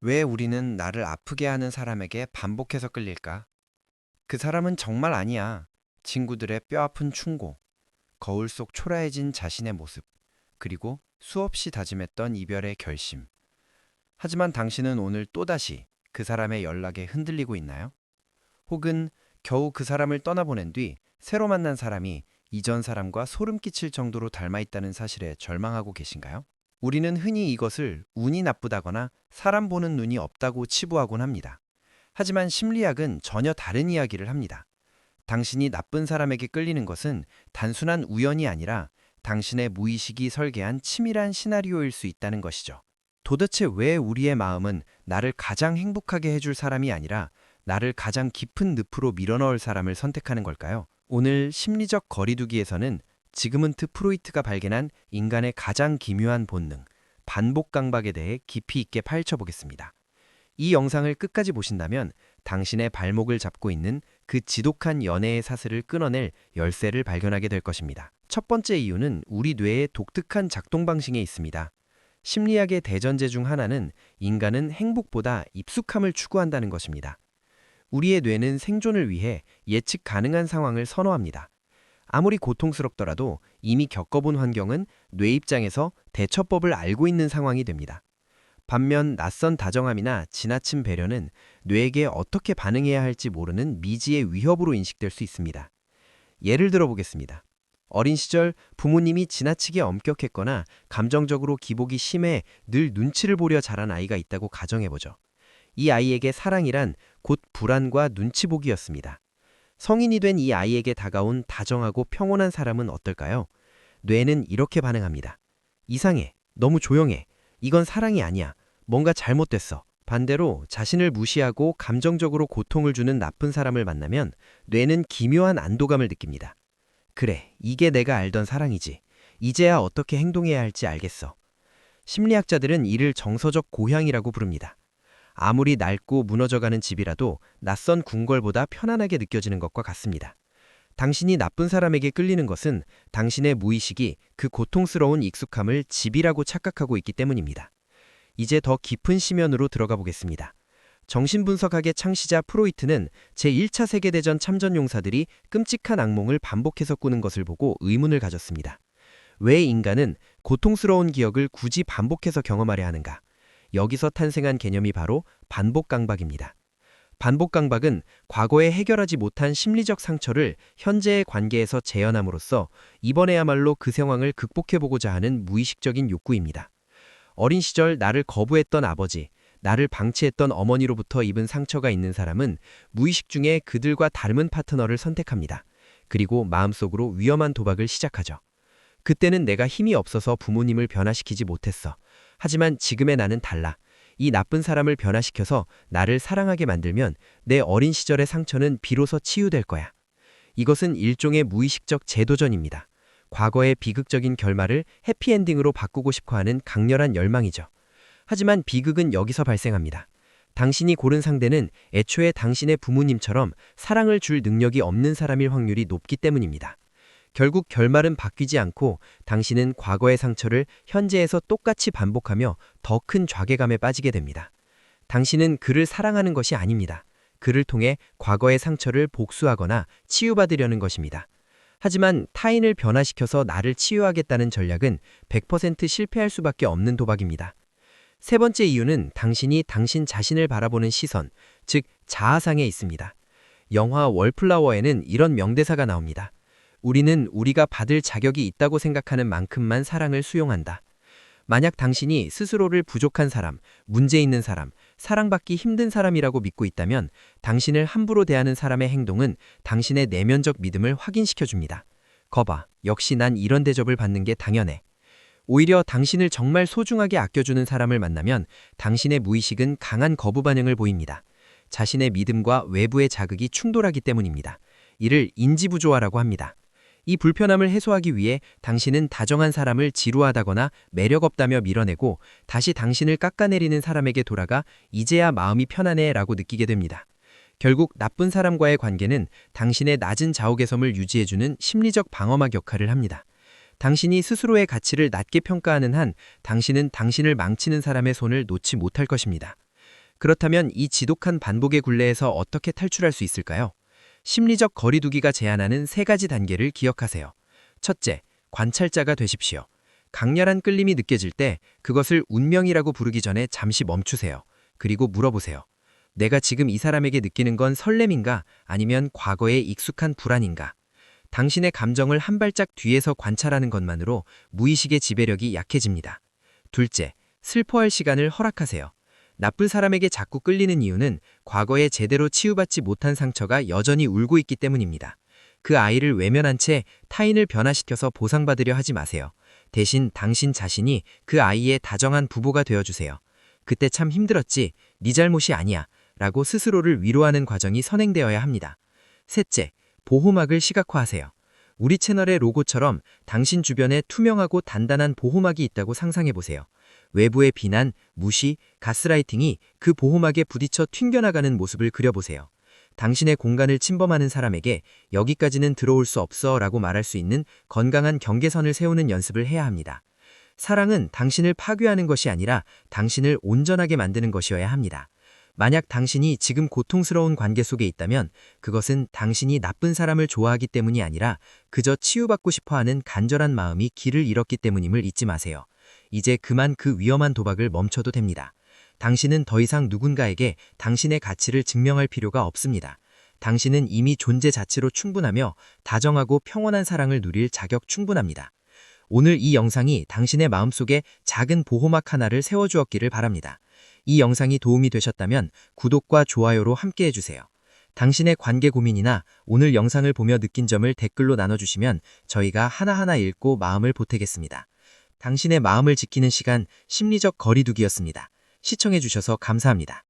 왜 우리는 나를 아프게 하는 사람에게 반복해서 끌릴까? 그 사람은 정말 아니야. 친구들의 뼈아픈 충고, 거울 속 초라해진 자신의 모습, 그리고 수없이 다짐했던 이별의 결심. 하지만 당신은 오늘 또다시 그 사람의 연락에 흔들리고 있나요? 혹은 겨우 그 사람을 떠나보낸 뒤 새로 만난 사람이 이전 사람과 소름 끼칠 정도로 닮아 있다는 사실에 절망하고 계신가요? 우리는 흔히 이것을 운이 나쁘다거나 사람 보는 눈이 없다고 치부하곤 합니다. 하지만 심리학은 전혀 다른 이야기를 합니다. 당신이 나쁜 사람에게 끌리는 것은 단순한 우연이 아니라 당신의 무의식이 설계한 치밀한 시나리오일 수 있다는 것이죠. 도대체 왜 우리의 마음은 나를 가장 행복하게 해줄 사람이 아니라 나를 가장 깊은 늪으로 밀어넣을 사람을 선택하는 걸까요? 오늘 심리적 거리두기에서는 지그문트 프로이트가 발견한 인간의 가장 기묘한 본능, 반복 강박에 대해 깊이 있게 파헤쳐 보겠습니다. 이 영상을 끝까지 보신다면 당신의 발목을 잡고 있는 그 지독한 연애의 사슬을 끊어낼 열쇠를 발견하게 될 것입니다. 첫 번째 이유는 우리 뇌의 독특한 작동 방식에 있습니다. 심리학의 대전제 중 하나는 인간은 행복보다 익숙함을 추구한다는 것입니다. 우리의 뇌는 생존을 위해 예측 가능한 상황을 선호합니다. 아무리 고통스럽더라도 이미 겪어본 환경은 뇌 입장에서 대처법을 알고 있는 상황이 됩니다. 반면 낯선 다정함이나 지나친 배려는 뇌에게 어떻게 반응해야 할지 모르는 미지의 위협으로 인식될 수 있습니다. 예를 들어 보겠습니다. 어린 시절 부모님이 지나치게 엄격했거나 감정적으로 기복이 심해 늘 눈치를 보려 자란 아이가 있다고 가정해보죠. 이 아이에게 사랑이란 곧 불안과 눈치 보기였습니다. 성인이 된 이 아이에게 다가온 다정하고 평온한 사람은 어떨까요? 뇌는 이렇게 반응합니다. 이상해. 너무 조용해. 이건 사랑이 아니야. 뭔가 잘못됐어. 반대로 자신을 무시하고 감정적으로 고통을 주는 나쁜 사람을 만나면 뇌는 기묘한 안도감을 느낍니다. 그래, 이게 내가 알던 사랑이지. 이제야 어떻게 행동해야 할지 알겠어. 심리학자들은 이를 정서적 고향이라고 부릅니다. 아무리 낡고 무너져가는 집이라도 낯선 궁궐보다 편안하게 느껴지는 것과 같습니다. 당신이 나쁜 사람에게 끌리는 것은 당신의 무의식이 그 고통스러운 익숙함을 집이라고 착각하고 있기 때문입니다. 이제 더 깊은 심연으로 들어가 보겠습니다. 정신분석학의 창시자 프로이트는 제1차 세계대전 참전용사들이 끔찍한 악몽을 반복해서 꾸는 것을 보고 의문을 가졌습니다. 왜 인간은 고통스러운 기억을 굳이 반복해서 경험하려 하는가? 여기서 탄생한 개념이 바로 반복 강박입니다. 반복 강박은 과거에 해결하지 못한 심리적 상처를 현재의 관계에서 재현함으로써 이번에야말로 그 상황을 극복해보고자 하는 무의식적인 욕구입니다. 어린 시절 나를 거부했던 아버지, 나를 방치했던 어머니로부터 입은 상처가 있는 사람은 무의식 중에 그들과 닮은 파트너를 선택합니다. 그리고 마음속으로 위험한 도박을 시작하죠. 그때는 내가 힘이 없어서 부모님을 변화시키지 못했어. 하지만 지금의 나는 달라. 이 나쁜 사람을 변화시켜서 나를 사랑하게 만들면 내 어린 시절의 상처는 비로소 치유될 거야. 이것은 일종의 무의식적 재도전입니다. 과거의 비극적인 결말을 해피엔딩으로 바꾸고 싶어 하는 강렬한 열망이죠. 하지만 비극은 여기서 발생합니다. 당신이 고른 상대는 애초에 당신의 부모님처럼 사랑을 줄 능력이 없는 사람일 확률이 높기 때문입니다. 결국 결말은 바뀌지 않고 당신은 과거의 상처를 현재에서 똑같이 반복하며 더 큰 좌괴감에 빠지게 됩니다. 당신은 그를 사랑하는 것이 아닙니다. 그를 통해 과거의 상처를 복수하거나 치유받으려는 것입니다. 하지만 타인을 변화시켜서 나를 치유하겠다는 전략은 100% 실패할 수밖에 없는 도박입니다. 세 번째 이유는 당신이 당신 자신을 바라보는 시선, 즉 자아상에 있습니다. 영화 월플라워에는 이런 명대사가 나옵니다. 우리는 우리가 받을 자격이 있다고 생각하는 만큼만 사랑을 수용한다. 만약 당신이 스스로를 부족한 사람, 문제 있는 사람, 사랑받기 힘든 사람이라고 믿고 있다면 당신을 함부로 대하는 사람의 행동은 당신의 내면적 믿음을 확인시켜줍니다. 거봐, 역시 난 이런 대접을 받는 게 당연해. 오히려 당신을 정말 소중하게 아껴주는 사람을 만나면 당신의 무의식은 강한 거부 반응을 보입니다. 자신의 믿음과 외부의 자극이 충돌하기 때문입니다. 이를 인지부조화라고 합니다. 이 불편함을 해소하기 위해 당신은 다정한 사람을 지루하다거나 매력없다며 밀어내고 다시 당신을 깎아내리는 사람에게 돌아가 이제야 마음이 편하네 라고 느끼게 됩니다. 결국 나쁜 사람과의 관계는 당신의 낮은 자오개섬을 유지해주는 심리적 방어막 역할을 합니다. 당신이 스스로의 가치를 낮게 평가하는 한 당신은 당신을 망치는 사람의 손을 놓지 못할 것입니다. 그렇다면 이 지독한 반복의 굴레에서 어떻게 탈출할 수 있을까요? 심리적 거리두기가 제안하는 세 가지 단계를 기억하세요. 첫째, 관찰자가 되십시오. 강렬한 끌림이 느껴질 때 그것을 운명이라고 부르기 전에 잠시 멈추세요. 그리고 물어보세요. 내가 지금 이 사람에게 느끼는 건 설렘인가 아니면 과거의 익숙한 불안인가? 당신의 감정을 한 발짝 뒤에서 관찰하는 것만으로 무의식의 지배력이 약해집니다. 둘째, 슬퍼할 시간을 허락하세요. 나쁜 사람에게 자꾸 끌리는 이유는 과거에 제대로 치유받지 못한 상처가 여전히 울고 있기 때문입니다. 그 아이를 외면한 채 타인을 변화시켜서 보상받으려 하지 마세요. 대신 당신 자신이 그 아이의 다정한 부모가 되어주세요. 그때 참 힘들었지, 네 잘못이 아니야 라고 스스로를 위로하는 과정이 선행되어야 합니다. 셋째, 보호막을 시각화하세요. 우리 채널의 로고처럼 당신 주변에 투명하고 단단한 보호막이 있다고 상상해보세요. 외부의 비난, 무시, 가스라이팅이 그 보호막에 부딪혀 튕겨나가는 모습을 그려보세요. 당신의 공간을 침범하는 사람에게 여기까지는 들어올 수 없어 라고 말할 수 있는 건강한 경계선을 세우는 연습을 해야 합니다. 사랑은 당신을 파괴하는 것이 아니라 당신을 온전하게 만드는 것이어야 합니다. 만약 당신이 지금 고통스러운 관계 속에 있다면 그것은 당신이 나쁜 사람을 좋아하기 때문이 아니라 그저 치유받고 싶어하는 간절한 마음이 길을 잃었기 때문임을 잊지 마세요. 이제 그만 그 위험한 도박을 멈춰도 됩니다. 당신은 더 이상 누군가에게 당신의 가치를 증명할 필요가 없습니다. 당신은 이미 존재 자체로 충분하며 다정하고 평온한 사랑을 누릴 자격 충분합니다. 오늘 이 영상이 당신의 마음속에 작은 보호막 하나를 세워주었기를 바랍니다. 이 영상이 도움이 되셨다면 구독과 좋아요로 함께 해주세요. 당신의 관계 고민이나 오늘 영상을 보며 느낀 점을 댓글로 나눠주시면 저희가 하나하나 읽고 마음을 보태겠습니다. 당신의 마음을 지키는 시간, 심리적 거리두기였습니다. 시청해주셔서 감사합니다.